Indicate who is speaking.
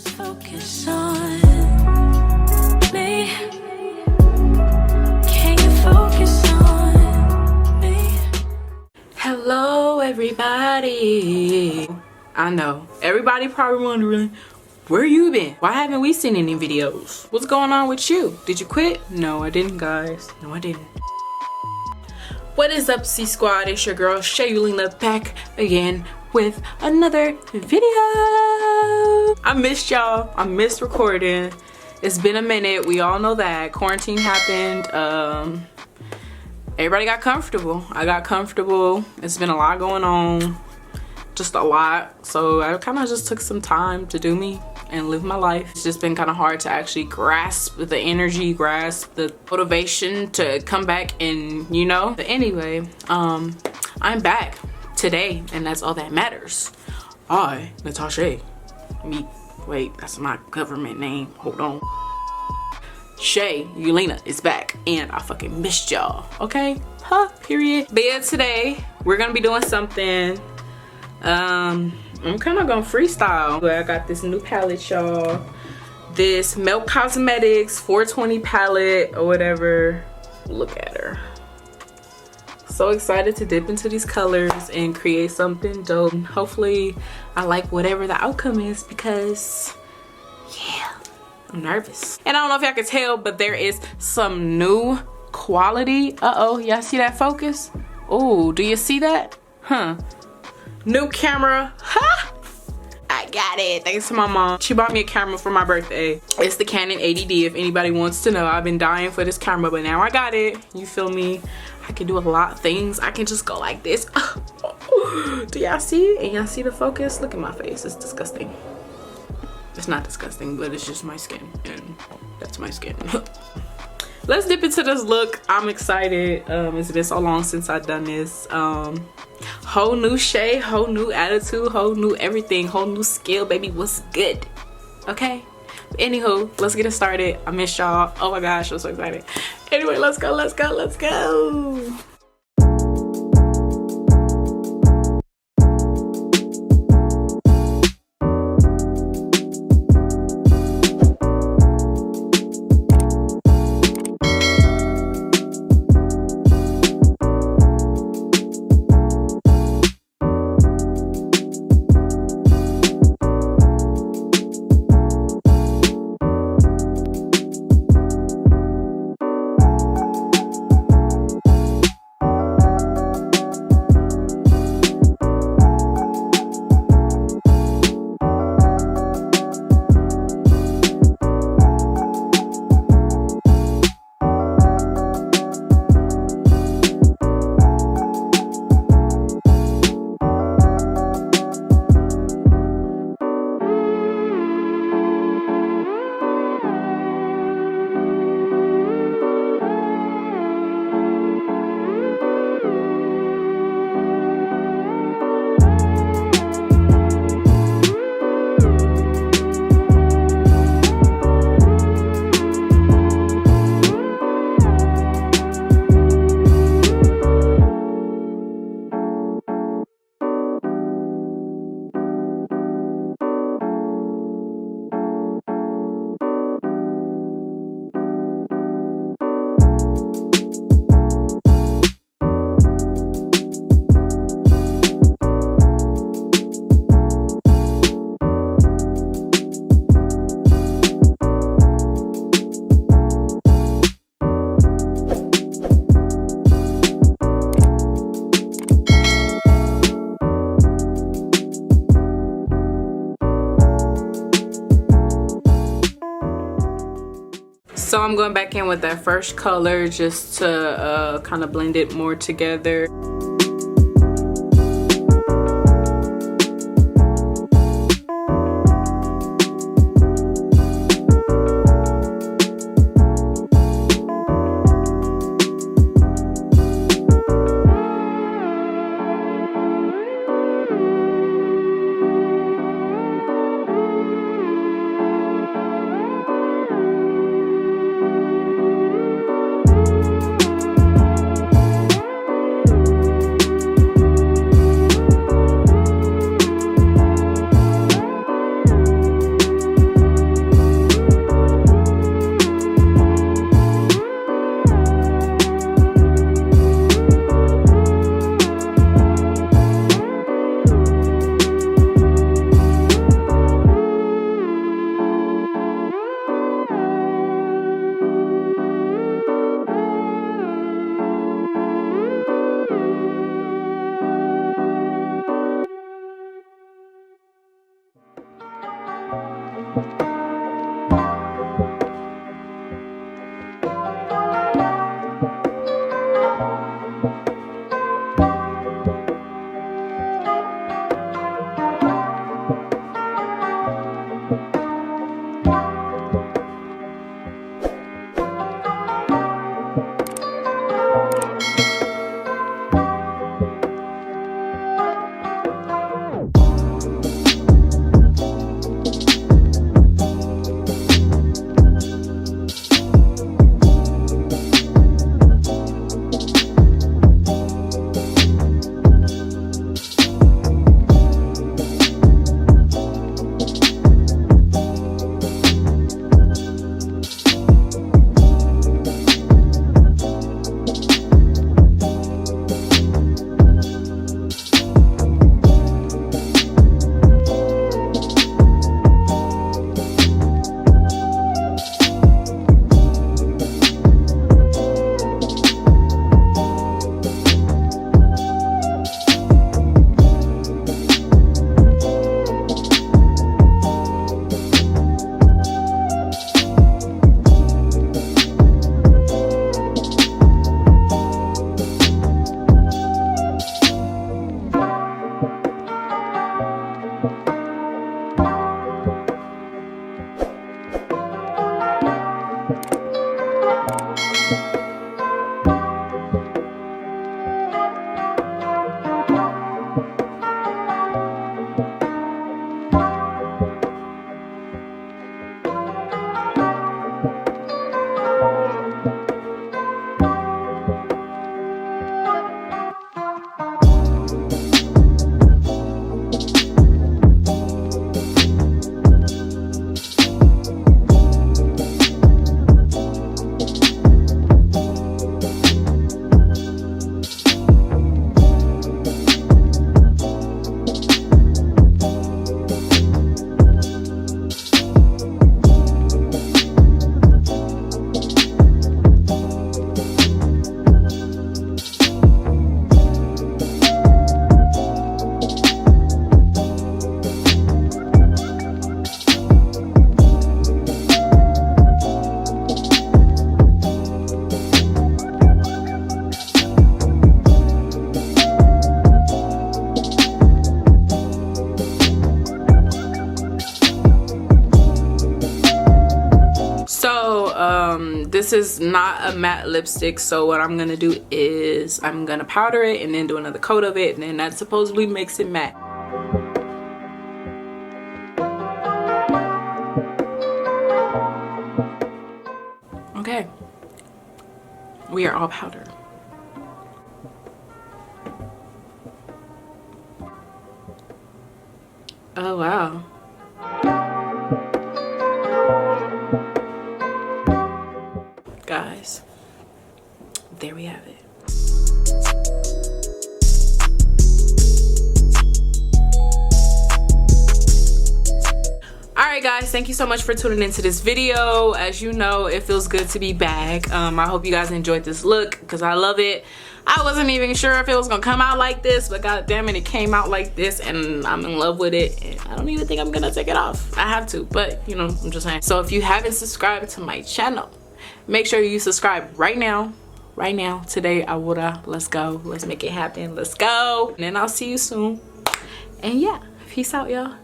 Speaker 1: Focus on me. Can you focus on me? Hello, everybody. I know everybody probably wondering where you been. Why haven't we seen any videos? What's going on with you? Did you quit? No, I didn't, guys. No, I didn't. What is up, C Squad? It's your girl Shay Yulina back again with another video. I missed y'all. I missed recording. It's been a minute. We all know that quarantine happened. Everybody got comfortable. I got comfortable. It's been a lot going on, just a lot. So I kind of just took some time to do me and live my life. It's just been kind of hard to actually grasp the energy, grasp the motivation to come back and, you know. But anyway, I'm back today, and that's all that matters. I, Natasha, wait, that's my government name. Hold on. Shay Yulina is back, and I fucking missed y'all. Okay, period. But yeah, today we're gonna be doing something. I'm kind of gonna freestyle. I got this new palette, y'all. This Milk Cosmetics 420 palette or whatever. Look at her. So excited to dip into these colors and create something dope. Hopefully I like whatever the outcome is, because yeah, I'm nervous. And I don't know if y'all can tell, but there is some new quality. Uh-oh, y'all see that focus? Oh, do you see that? New camera. I got it thanks to my mom. She bought me a camera for my birthday. It's the Canon 80D, if anybody wants to know. I've been dying for this camera, but now I got it. You feel me? I can do a lot of things. I can just go like this. Do y'all see it? And y'all see the focus? Look at my face. It's disgusting. It's not disgusting, but it's just my skin, and that's my skin. Let's dip into this look. I'm excited. It's been so long since I've done this. Whole new Shay, whole new attitude, whole new everything, whole new skill, baby. What's good? Okay. But anywho, let's get it started. I miss y'all. Oh my gosh, I'm so excited. Anyway, let's go, let's go, let's go. So I'm going back in with that first color just to kind of blend it more together. this is not a matte lipstick, so what I'm gonna do is I'm gonna powder it and then do another coat of it, and then that supposedly makes it matte. Okay, we are all powdered. Oh wow. Guys, there we have it. Alright guys, thank you so much for tuning into this video. As you know, it feels good to be back. I hope you guys enjoyed this look because I love it. I wasn't even sure if it was gonna come out like this, but god damn it, it came out like this and I'm in love with it. And I don't even think I'm gonna take it off. I have to, but you know, I'm just saying. So if you haven't subscribed to my channel, make sure you subscribe right now. Right now, today, ahora. Let's go. Let's make it happen. Let's go. And then I'll see you soon. And yeah, peace out, y'all.